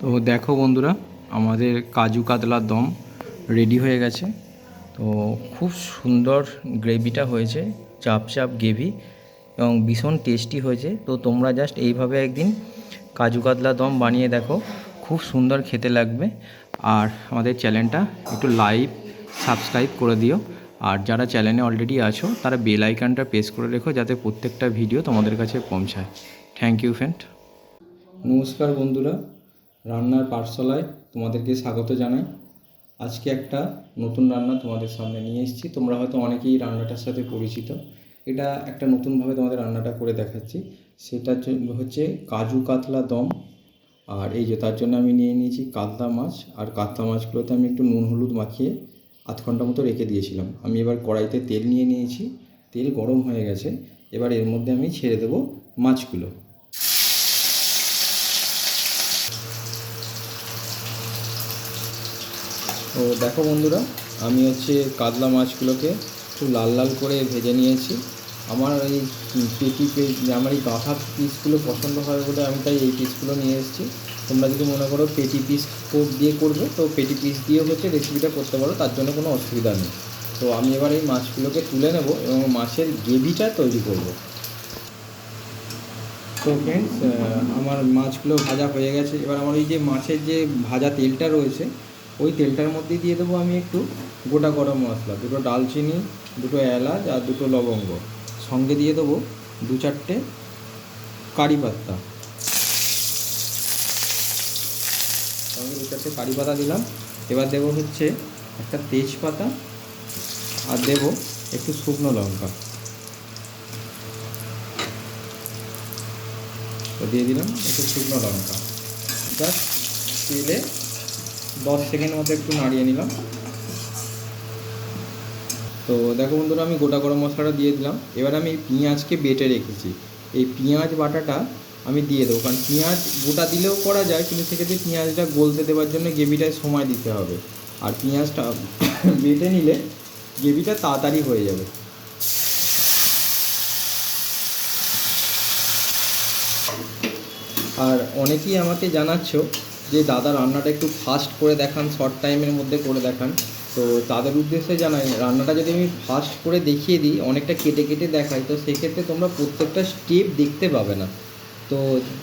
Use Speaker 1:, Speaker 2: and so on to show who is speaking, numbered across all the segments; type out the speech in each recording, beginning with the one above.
Speaker 1: তো দেখো বন্ধুরা, আমাদের কাজু কাতলার দম রেডি হয়ে গেছে। তো খুব সুন্দর গ্রেভিটা হয়েছে, চাপ চাপ গ্রেভি এবং ভীষণ টেস্টি হয়েছে। তো তোমরা জাস্ট এইভাবে একদিন কাজু কাতলা দম বানিয়ে দেখো, খুব সুন্দর খেতে লাগবে। আর আমাদের চ্যানেলটা একটু লাইক সাবস্ক্রাইব করে দিও। আর যারা চ্যানেলে অলরেডি আছো তারা বেল আইকনটা প্রেস করে রেখো, যাতে প্রত্যেকটা ভিডিও তোমাদের কাছে পৌঁছায়। Thank you friend. নমস্কার বন্ধুরা, রান্নার পাঠশালায় তোমাদেরকে স্বাগত জানাই। আজকে একটা নতুন রান্না তোমাদের সামনে নিয়ে এসেছি। তোমরা হয়তো অনেকেই রান্নাটার সাথে পরিচিত। এটা একটা নতুনভাবে তোমাদের রান্নাটা করে দেখাচ্ছি। সেটা হচ্ছে কাজু কাতলা দম। আর এই যে তার জন্য আমি নিয়ে নিয়েছি কাতলা মাছ। আর কাতলা মাছগুলোতে আমি একটু নুন হলুদ মাখিয়ে আধ ঘন্টা মতো রেখে দিয়েছিলাম। আমি এবার কড়াইতে তেল নিয়ে নিয়েছি, তেল গরম হয়ে গেছে। এবার এর মধ্যে আমি ছেড়ে দেবো মাছগুলো। তো দেখো বন্ধুরা, আমি কাতলা মাছগুলোকে একটু লাল লাল করে ভেজে নিয়েছি। আমার এই আমার এই গাঁথা পিসগুলো পছন্দ হয় বলে আমি তাই এই পিসগুলো নিয়ে এসেছি। তোমরা যদি মনে করো পেটি পিস দিয়ে করবে, তো পেটি পিস দিয়েও রেসিপিটা করতে পারো, তার জন্য কোনো অসুবিধা নেই। তো আমি এবার এই মাছগুলোকে তুলে নেব এবং মাছের গ্রেভিটা তৈরি করব। তো ফ্রেন্ডস, আমার মাছগুলো ভাজা হয়ে গেছে। এবার আমার এই যে মাছের যে ভাজা তেলটা রয়েছে, ওই তেলটার মধ্যে দিয়ে দেবো আমি একটু গোটা গরম মশলা, দুটো দালচিনি, দুটো এলাচ আর দুটো লবঙ্গ। সঙ্গে দিয়ে দেবো দু চারটে কারি পাতা, সঙ্গে দু চারটে কারি পাতা দিলাম। এবার দেবো একটা তেজপাতা, আর দেবো একটু শুকনো লঙ্কা। তো দিয়ে দিলাম একটু শুকনো লঙ্কা। জাস্ট তেলে 10 সেকেন্ড মতো একটু নাড়িয়ে নিলাম। তো দেখো বন্ধুরা, আমি গোটা গরম মশলাটা দিয়ে দিলাম। এবার আমি পেঁয়াজকে বেটে রেখেছি, এই পেঁয়াজ বাটাটা আমি দিয়ে দেবো। কারণ পেঁয়াজ গোটা দিলেও করা যায়, কিন্তু সেক্ষেত্রে পেঁয়াজটা গলতে দেওয়ার জন্য গ্রেভিটায় সময় দিতে হবে। আর পেঁয়াজটা বেটে নিলে গ্রেভিটা তাড়াতাড়ি হয়ে যাবে। আর অনেকেই আমাকে জানাচ্ছ যে দাদা রান্নাটা একটু ফাস্ট করে দেখান, শর্ট টাইমের মধ্যে করে দেখান। তো তাদের উদ্দেশ্যে জানাই, রান্নাটা যদি আমি ফাস্ট করে দেখিয়ে দিই, অনেকটা কেটে কেটে দেখাই, তো সেক্ষেত্রে তোমরা প্রত্যেকটা স্টেপ দেখতে পাবে না। তো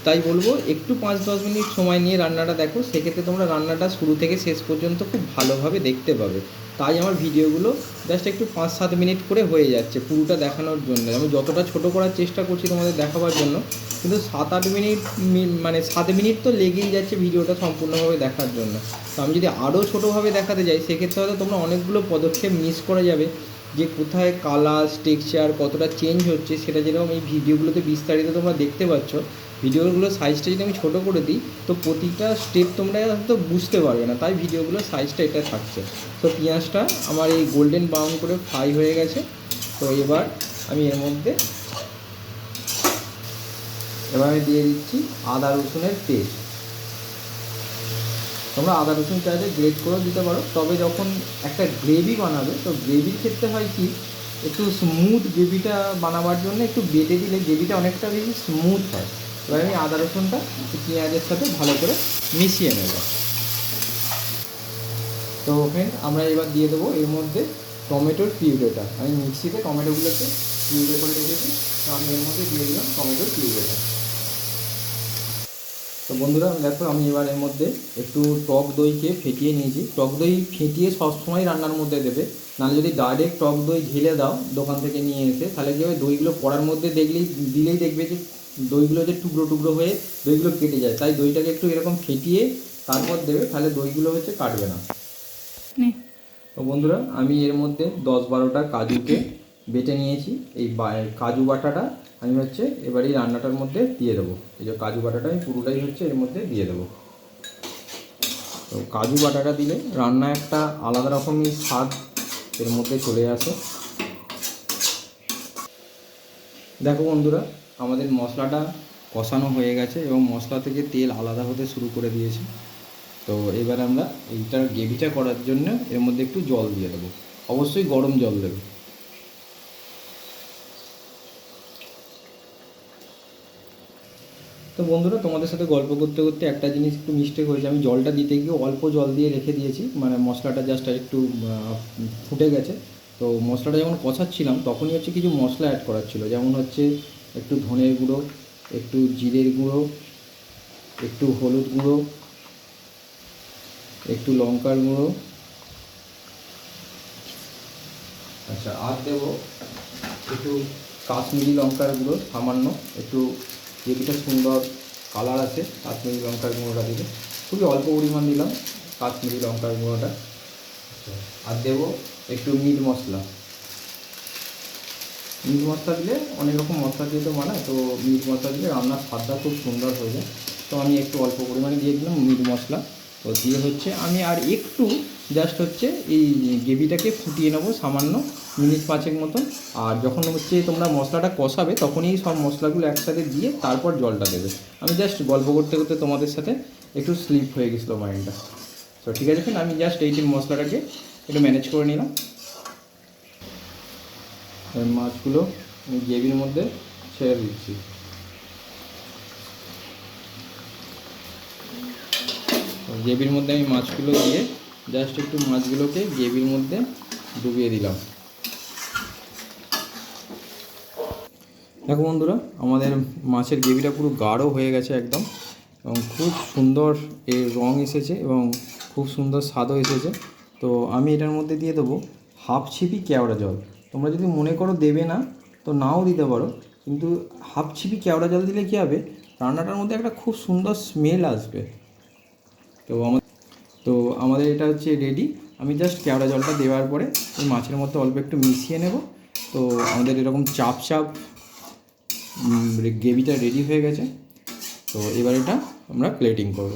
Speaker 1: তাই বলবো একটু 5-10 মিনিট সময় নিয়ে রান্নাটা দেখো, সেক্ষেত্রে তোমরা রান্নাটা শুরু থেকে শেষ পর্যন্ত খুব ভালোভাবে দেখতে পাবে। তাই আমার ভিডিওগুলো জাস্ট একটু 5-7 মিনিট করে হয়ে যাচ্ছে পুরোটা দেখানোর জন্য। আমি যতটা ছোট করার চেষ্টা করছি তোমাদের দেখাবার জন্য, কিন্তু 7-8 মিনিট, মানে 7 মিনিট তো লেগেই যাচ্ছে ভিডিওটা সম্পূর্ণভাবে দেখার জন্য। তো আমি যদি আরও ছোটোভাবে দেখাতে যাই, সেক্ষেত্রে হয়তো তোমরা অনেকগুলো পদক্ষেপ মিস করে যাবে, যে কোথায় কালার টেক্সচার কতটা চেঞ্জ হচ্ছে, সেটা যেরকম এই ভিডিওগুলোতে বিস্তারিত তোমরা দেখতে পাচ্ছ। ভিডিওগুলোর সাইজটা যদি আমি ছোটো করে দিই, তো প্রতিটা স্টেপ তোমরা হয়তো বুঝতে পারবে না, তাই ভিডিওগুলোর সাইজটা এটা থাকছে। তো পেঁয়াজটা আমার এই গোল্ডেন ব্রাউন করে ফ্রাই হয়ে গেছে। তো এবার আমি আমি দিয়ে দিচ্ছি আদা রসুনের পেস্ট। তোমরা আদা রসুন চাইলে গ্রেট করেও দিতে পারো, তবে যখন একটা গ্রেভি বানাবে, তো গ্রেভির ক্ষেত্রে হয় কি, একটু স্মুথ গ্রেভিটা বানাবার জন্য একটু বেটে দিলে গ্রেভিটা অনেকটা বেশি স্মুথ হয়। এবার আমি আদা রসুনটা পেঁয়াজের সাথে ভালো করে মিশিয়ে নেব। তো ফ্রেন্ড, আমরা এবার দিয়ে দেবো এর মধ্যে টমেটোর পিউরেটা। আমি মিক্সিতে টমেটোগুলোকে পিউরে করে রেখেছি, তো আমি এর মধ্যে দিয়ে দিলাম টমেটোর পিউরেটা। তো বন্ধুরা দেখো, আমি এবার এর মধ্যে একটু টক দইকে ফেটিয়ে নিয়েছি। টক দই ফেটিয়ে সবসময় রান্নার মধ্যে দেবে, নাহলে যদি ডাইরেক্ট টক দই ঢেলে দাও দোকান থেকে নিয়ে এসে, তাহলে কী হবে, দইগুলো পড়ার মধ্যে দিলেই দেখবে যে দইগুলো যে টুকরো টুকরো হয়ে দইগুলো কেটে যায়। তাই দইটাকে একটু এরকম ফেটিয়ে তারপর দেবে, তাহলে দইগুলো কাটবে না। তো বন্ধুরা, আমি এর মধ্যে 10-12টা কাজুকে বেটে নিয়েছি। এই কাজু বাটাটা আমি এবার এই রান্নাটার মধ্যে দিয়ে দেবো। এই যে কাজু বাটাটা আমি পুরোটাই এর মধ্যে দিয়ে দেবো। তো কাজু বাটাটা দিলে রান্না একটা আলাদা রকমই স্বাদ এর মধ্যে চলে আসে। দেখো বন্ধুরা, আমাদের মশলাটা কষানো হয়ে গেছে এবং মশলা থেকে তেল আলাদা হতে শুরু করে দিয়েছে। তো এবার আমরা এইটার গ্রেভিটা করার জন্য এর মধ্যে একটু জল দিয়ে দেবো। অবশ্যই গরম জল দেবে। তো বন্ধুরা, তোমাদের সাথে গল্প করতে করতে একটা জিনিস একটু মিস্টেক হয়েছে। আমি জলটা দিতে গিয়ে অল্প জল দিয়ে রেখে দিয়েছি, মানে মশলাটা জাস্ট একটু ফুটে গেছে। তো মশলাটা যখন কষাচ্ছিলাম তখনই হচ্ছে কিছু মশলা অ্যাড করার ছিল, যেমন হচ্ছে একটু ধনের গুঁড়ো, একটু জিরের গুঁড়ো, একটু হলুদ গুঁড়ো, একটু লঙ্কার গুঁড়ো, আচ্ছা আর দেবো একটু কাশ্মীরি লঙ্কার গুঁড়ো সামান্য, একটু গ্রেভিটা সুন্দর কালার আছে কাশ্মীরি লঙ্কার গুঁড়োটা দিলে, খুবই অল্প পরিমাণ দিলাম কাশ্মীরি লঙ্কার গুঁড়োটা। আর দেবো একটু মিট মশলা। মিট মশলা দিলে অনেক রকম মশলা দিয়ে তো বানায়, তো মিট মশলা দিলে রান্নার স্বাদটা খুব সুন্দর হয়ে যায়। তো আমি একটু অল্প পরিমাণে দিয়ে দিলাম মিট মশলা। তো দিয়ে হচ্ছে আমি আর একটু জাস্ট হচ্ছে এই গ্রেভিটাকে ফুটিয়ে নেবো সামান্য, মিনিট 5 মতন। আর যখন হচ্ছে তোমরা মশলাটা কষাবে তখনই সব মশলাগুলো একসাথে দিয়ে তারপর জলটা দেবে। আমি জাস্ট গল্প করতে করতে তোমাদের সাথে একটু স্লিপ হয়ে গেছিলো মাইন্ডটা। তো ঠিক আছে ফ্রেন্ড, আমি জাস্ট এই মশলাটাকে একটু ম্যানেজ করে নিলাম। মাছগুলো আমি গ্রেভির মধ্যে ছেড়ে দিচ্ছি। গ্রেভির মধ্যে আমি মাছগুলো দিয়ে জাস্ট একটু মাছগুলোকে গ্রেভির মধ্যে ডুবিয়ে দিলাম। দেখো বন্ধুরা, আমাদের মাছের গ্রেভিটা পুরো গাঢ় হয়ে গেছে একদম, এবং খুব সুন্দর এর রং এসেছে এবং খুব সুন্দর স্বাদও এসেছে। তো আমি এটার মধ্যে দিয়ে দেবো হাফ ছিপি কেওড়া জল। তোমরা যদি মনে করো দেবে না তো নাও দিতে পারো, কিন্তু হাফ ছিপি কেওড়া জল দিলে কী হবে, রান্নাটার মধ্যে একটা খুব সুন্দর স্মেল আসবে। তো আমাদের এটা হচ্ছে রেডি। আমি জাস্ট কেওড়া জলটা দেওয়ার পরে ওই মাছের মধ্যে অল্প একটু মিশিয়ে নেব। তো আমাদের এরকম চাপ চাপ গ্রেভিটা রেডি হয়ে গেছে। তো এবার এটা আমরা প্লেটিং করব।